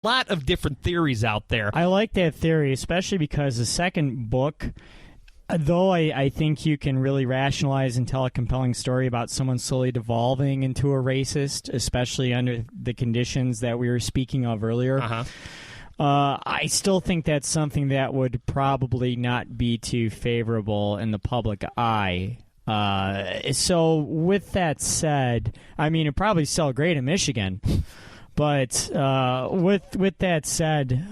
lot of different theories out there. I like that theory, especially because the second book, though I think you can really rationalize and tell a compelling story about someone slowly devolving into a racist, especially under the conditions that we were speaking of earlier. I still think that's something that would probably not be too favorable in the public eye. So with that said, I mean, it'd probably sell great in Michigan. But with that said,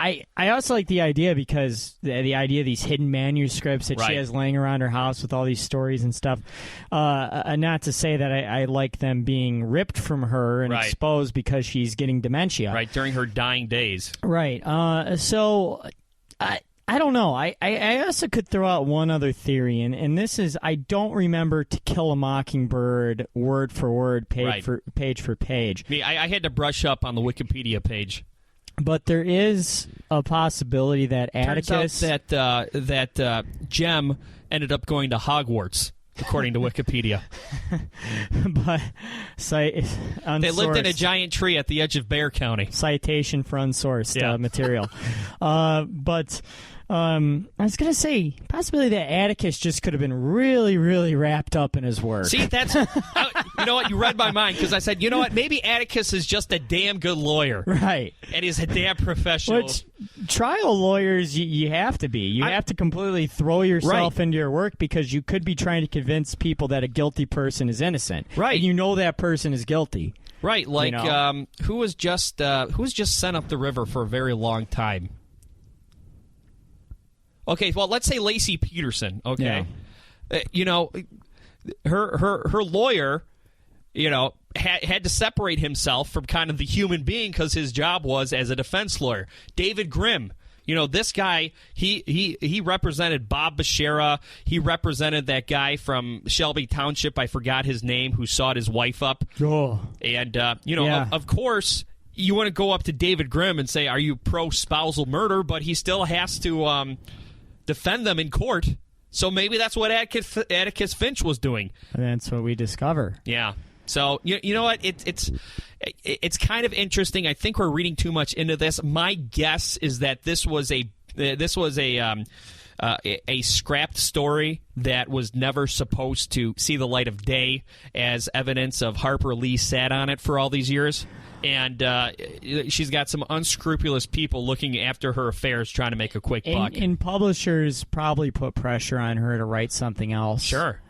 I also like the idea because the idea of these hidden manuscripts that she has laying around her house with all these stories and stuff. Not to say that I like them being ripped from her and exposed because she's getting dementia. Right, during her dying days. Right. So I don't know. I also could throw out one other theory, and this is I don't remember To Kill a Mockingbird word for word, page for page. I had to brush up on the Wikipedia page. But there is a possibility that Atticus... Turns out that Jem ended up going to Hogwarts, according to Wikipedia. But they lived in a giant tree at the edge of Bexar County. Citation for unsourced material. But I was going to say, possibility that Atticus just could have been really, really wrapped up in his work. See, that's... you know what? You read my mind, because I said, you know what? Maybe Atticus is just a damn good lawyer. Right. And he's a damn professional. Which, trial lawyers, you have to be. You have to completely throw yourself into your work because you could be trying to convince people that a guilty person is innocent. Right. And you know that person is guilty. Right, like who was just sent up the river for a very long time? Okay, well, let's say Lacey Peterson. Okay, her lawyer, had to separate himself from kind of the human being because his job was as a defense lawyer. David Grimm. This guy, he represented Bob Bashara. He represented that guy from Shelby Township. I forgot his name, who sawed his wife up. Oh. And, of course, you want to go up to David Grimm and say, are you pro-spousal murder? But he still has to defend them in court. So maybe that's what Atticus Finch was doing. And that's what we discover. Yeah. So you know what? It's kind of interesting. I think we're reading too much into this. My guess is that this was a scrapped story that was never supposed to see the light of day as evidence of Harper Lee sat on it for all these years. And she's got some unscrupulous people looking after her affairs, trying to make a quick buck. And publishers probably put pressure on her to write something else. Sure.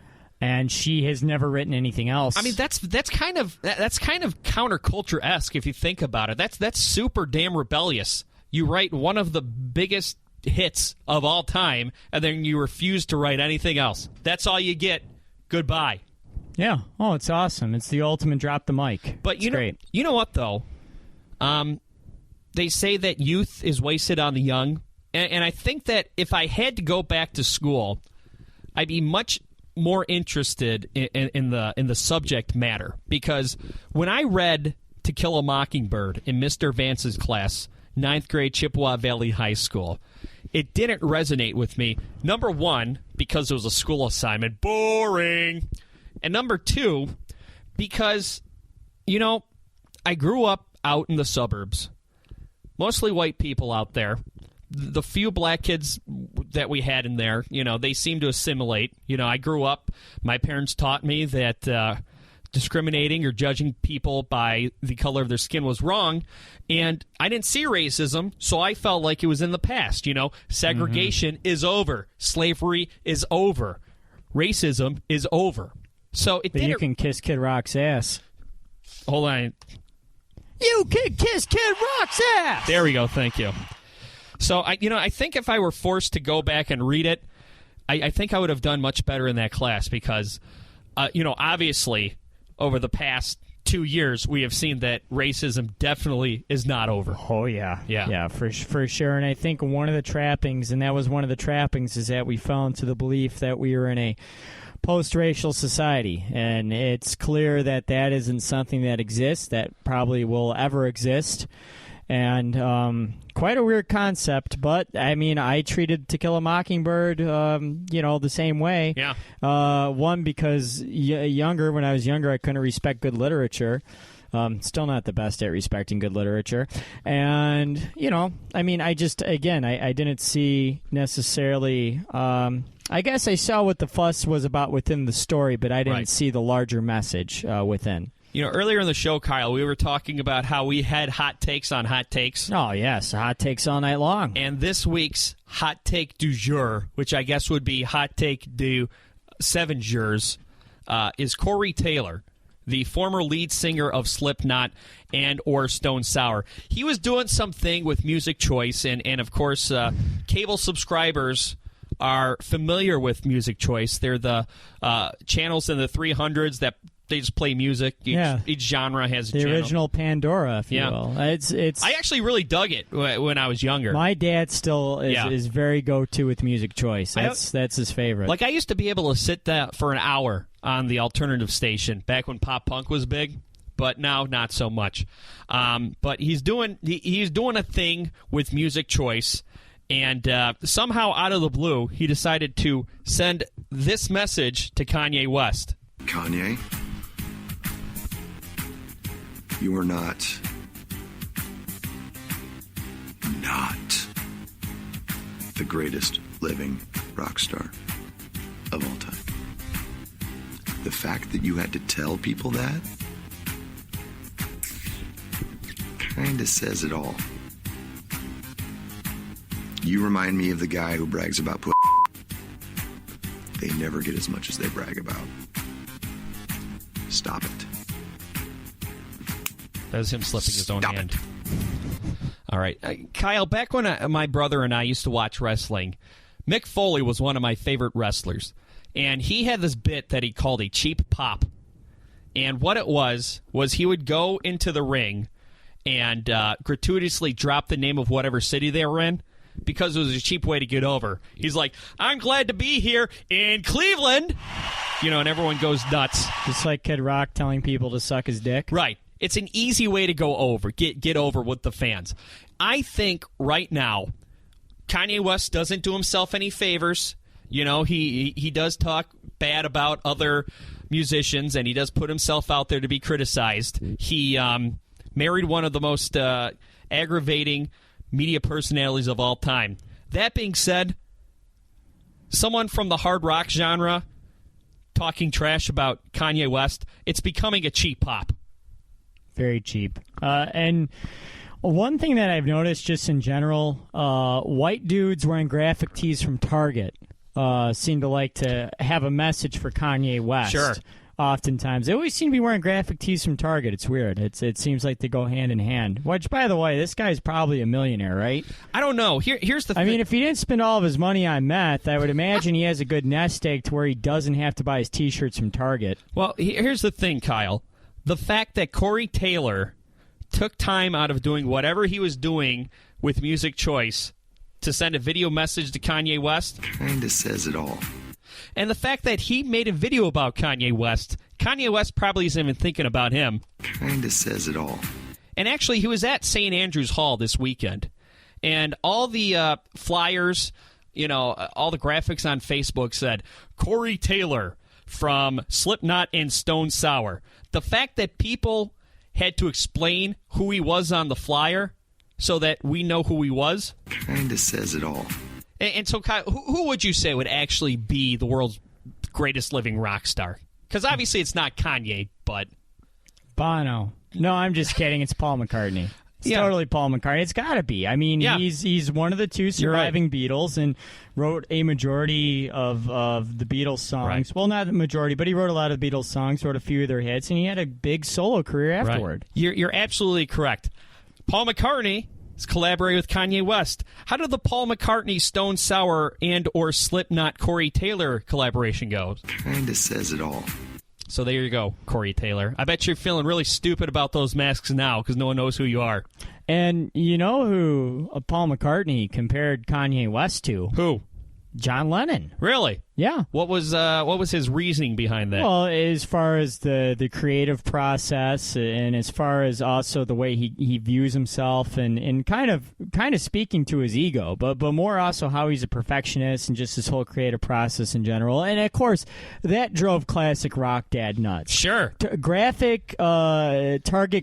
And she has never written anything else. I mean, that's kind of counterculture-esque if you think about it. That's super damn rebellious. You write one of the biggest hits of all time, and then you refuse to write anything else. That's all you get. Goodbye. Yeah. Oh, it's awesome. It's the ultimate drop the mic. But great. You know what, though? They say that youth is wasted on the young. And I think that if I had to go back to school, I'd be much more interested in the subject matter. Because when I read To Kill a Mockingbird in Mr. Vance's class, 9th grade, Chippewa Valley High School, it didn't resonate with me. Number one, because it was a school assignment. Boring. And number two, because, I grew up out in the suburbs. Mostly white people out there. The few black kids that we had in there, they seemed to assimilate. I grew up, my parents taught me that discriminating or judging people by the color of their skin was wrong, and I didn't see racism, so I felt like it was in the past. Segregation is over. Slavery is over. Racism is over. So but you can kiss Kid Rock's ass. Hold on. You can kiss Kid Rock's ass! There we go, thank you. So, I think if I were forced to go back and read it, I think I would have done much better in that class because, obviously, over the past 2 years, we have seen that racism definitely is not over. Oh, yeah. Yeah, for sure. And I think one of the trappings, and that was one of the trappings, is that we fell into the belief that we were in a post-racial society. And it's clear that that isn't something that exists, that probably will ever exist. And quite a weird concept, but, I mean, I treated To Kill a Mockingbird, the same way. Yeah. One, because when I was younger, I couldn't respect good literature. Still not the best at respecting good literature. And, I mean, I didn't see necessarily... I guess I saw what the fuss was about within the story, but I didn't see the larger message within. Earlier in the show, Kyle, we were talking about how we had hot takes on hot takes. Oh, yes, hot takes all night long. And this week's hot take du jour, which I guess would be hot take du 7 jours, is Corey Taylor, the former lead singer of Slipknot and or Stone Sour. He was doing something with Music Choice, and of course, cable subscribers are familiar with Music Choice. They're the channels in the 300s that they just play music. Each genre has a channel. The original Pandora, if you will. It's. I actually really dug it when I was younger. My dad still is very go-to with Music Choice. That's his favorite. Like, I used to be able to sit that for an hour on the alternative station back when pop punk was big, but now not so much. But he's doing a thing with Music Choice, and somehow out of the blue, he decided to send this message to Kanye West. Kanye, you are not the greatest living rock star of all time. The fact that you had to tell people that kind of says it all. You remind me of the guy who brags about they never get as much as they brag about. Stop it. That was him slipping his own hand. It. All right. Kyle, back when my brother and I used to watch wrestling, Mick Foley was one of my favorite wrestlers. And he had this bit that he called a cheap pop. And what it was he would go into the ring and gratuitously drop the name of whatever city they were in because it was a cheap way to get over. He's like, I'm glad to be here in Cleveland. And everyone goes nuts. Just like Kid Rock telling people to suck his dick. Right. It's an easy way to go over, get over with the fans. I think right now, Kanye West doesn't do himself any favors. He does talk bad about other musicians, and he does put himself out there to be criticized. He married one of the most aggravating media personalities of all time. That being said, someone from the hard rock genre talking trash about Kanye West, it's becoming a cheap pop. Very cheap. And one thing that I've noticed just in general, white dudes wearing graphic tees from Target seem to like to have a message for Kanye West. Sure. Oftentimes. They always seem to be wearing graphic tees from Target. It's weird. It seems like they go hand in hand. Which, by the way, this guy's probably a millionaire, right? I don't know. Here's the thing. I mean, if he didn't spend all of his money on meth, I would imagine he has a good nest egg to where he doesn't have to buy his T-shirts from Target. Well, here's the thing, Kyle. The fact that Corey Taylor took time out of doing whatever he was doing with Music Choice to send a video message to Kanye West kind of says it all. And the fact that he made a video about Kanye West probably isn't even thinking about him. Kind of says it all. And actually, he was at St. Andrews Hall this weekend. And all the flyers, all the graphics on Facebook said, Corey Taylor from Slipknot and Stone Sour. The fact that people had to explain who he was on the flyer so that we know who he was. Kind of says it all. And so, Kyle, who would you say would actually be the world's greatest living rock star? Because obviously it's not Kanye, but... Bono. No, I'm just kidding. It's Paul McCartney. It's totally Paul McCartney. It's got to be. I mean, he's one of the two surviving Beatles and wrote a majority of the Beatles songs. Right. Well, not the majority, but he wrote a lot of the Beatles songs, wrote a few of their hits, and he had a big solo career afterward. Right. You're absolutely correct. Paul McCartney is collaborating with Kanye West. How did the Paul McCartney, Stone Sour, and or Slipknot Corey Taylor collaboration go? Kind of says it all. So there you go, Corey Taylor. I bet you're feeling really stupid about those masks now because no one knows who you are. And you know who Paul McCartney compared Kanye West to? Who? John Lennon. Really? Yeah. What was his reasoning behind that? Well, as far as the creative process, and as far as also the way he views himself, and kind of speaking to his ego, but more also how he's a perfectionist and just his whole creative process in general. And of course, that drove classic rock dad nuts. Sure. Target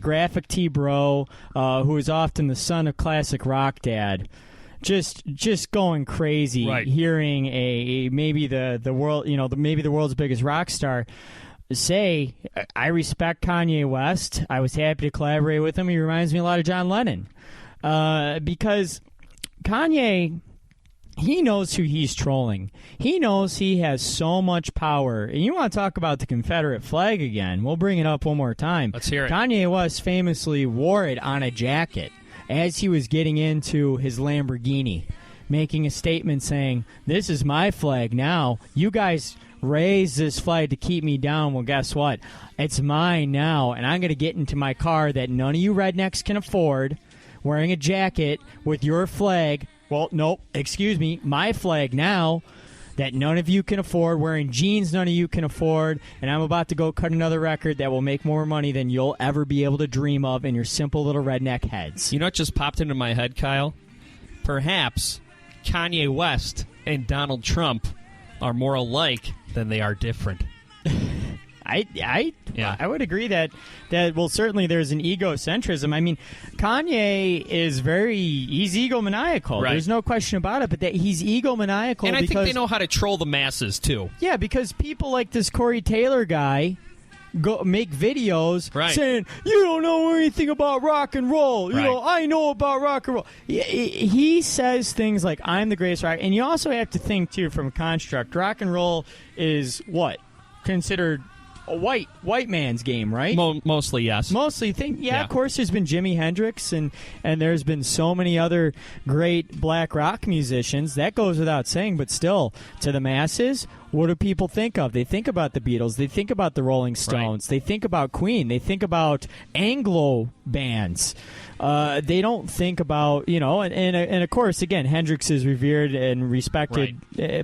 graphic T-Bro, who is often the son of classic rock dad. Just going crazy, right. Hearing maybe the world, maybe the world's biggest rock star say, I respect Kanye West. I was happy to collaborate with him. He reminds me a lot of John Lennon, because Kanye, he knows who he's trolling. He knows he has so much power. And you want to talk about the Confederate flag again? We'll bring it up one more time. Let's hear it. Kanye West famously wore it on a jacket as he was getting into his Lamborghini, making a statement saying, "This is my flag now. You guys raised this flag to keep me down. Well, guess what? It's mine now, and I'm going to get into my car that none of you rednecks can afford, wearing a jacket with your flag. Well, nope, excuse me, my flag now that none of you can afford, wearing jeans none of you can afford, and I'm about to go cut another record that will make more money than you'll ever be able to dream of in your simple little redneck heads." You know what just popped into my head, Kyle? Perhaps Kanye West and Donald Trump are more alike than they are different. I would agree that well, certainly there's an egocentrism. I mean, Kanye is he's egomaniacal. Right. There's no question about it, but that he's egomaniacal. And I think they know how to troll the masses, too. Yeah, because people like this Corey Taylor guy go make videos saying, "You don't know anything about rock and roll. You know, I know about rock and roll." He says things like, "I'm the greatest rock," and you also have to think too from a construct. Rock and roll is what considered a white man's game, right? Mostly, yes. Mostly, of course, there's been Jimi Hendrix, and there's been so many other great black rock musicians. That goes without saying, but still, to the masses, what do people think of? They think about the Beatles. They think about the Rolling Stones. They think about Queen. They think about Anglo bands. They don't think about, and of course, again, Hendrix is revered and respected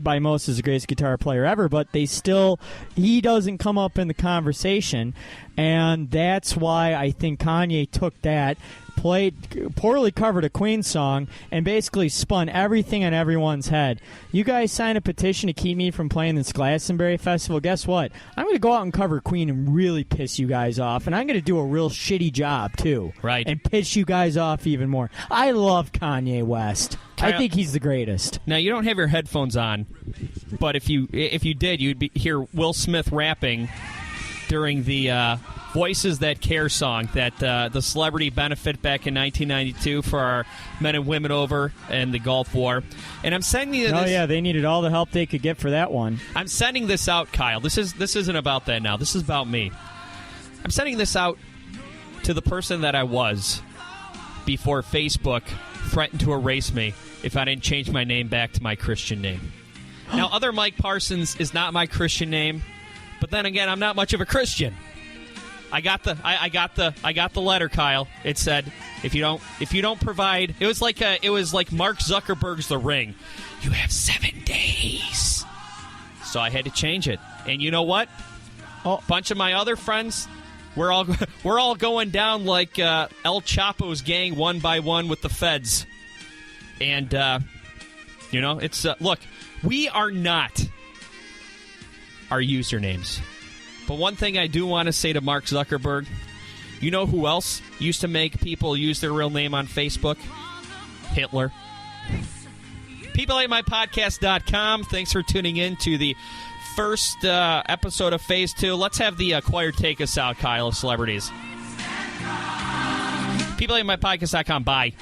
by most as the greatest guitar player ever, but he doesn't come up in the conversation, and that's why I think Kanye took that, poorly covered a Queen song, and basically spun everything on everyone's head. You guys signed a petition to keep me from playing this Glastonbury Festival. Guess what? I'm going to go out and cover Queen and really piss you guys off, and I'm going to do a real shitty job, too. Right. And piss you guys off even more. I love Kanye West. I think he's the greatest. Now, you don't have your headphones on, but if you did, you'd hear Will Smith rapping during the Voices That Care song, that the celebrity benefit back in 1992 for our men and women over in the Gulf War. And I'm sending you this. Oh, yeah, they needed all the help they could get for that one. I'm sending this out, Kyle. This isn't about that now. This is about me. I'm sending this out to the person that I was before Facebook threatened to erase me if I didn't change my name back to my Christian name. Now, other Mike Parsons is not my Christian name, but then again, I'm not much of a Christian. I got the letter, Kyle. It said, if you don't provide, it was like Mark Zuckerberg's The Ring. You have 7 days. So I had to change it. And you know what? A bunch of my other friends, we're all going down like El Chapo's gang one by one with the feds. And it's look, we are not our usernames. But one thing I do want to say to Mark Zuckerberg, you know who else used to make people use their real name on Facebook? Hitler. PeopleHateMyPodcast.com. Thanks for tuning in to the first episode of Phase 2. Let's have the choir take us out, Kyle, of celebrities. PeopleHateMyPodcast.com. Bye.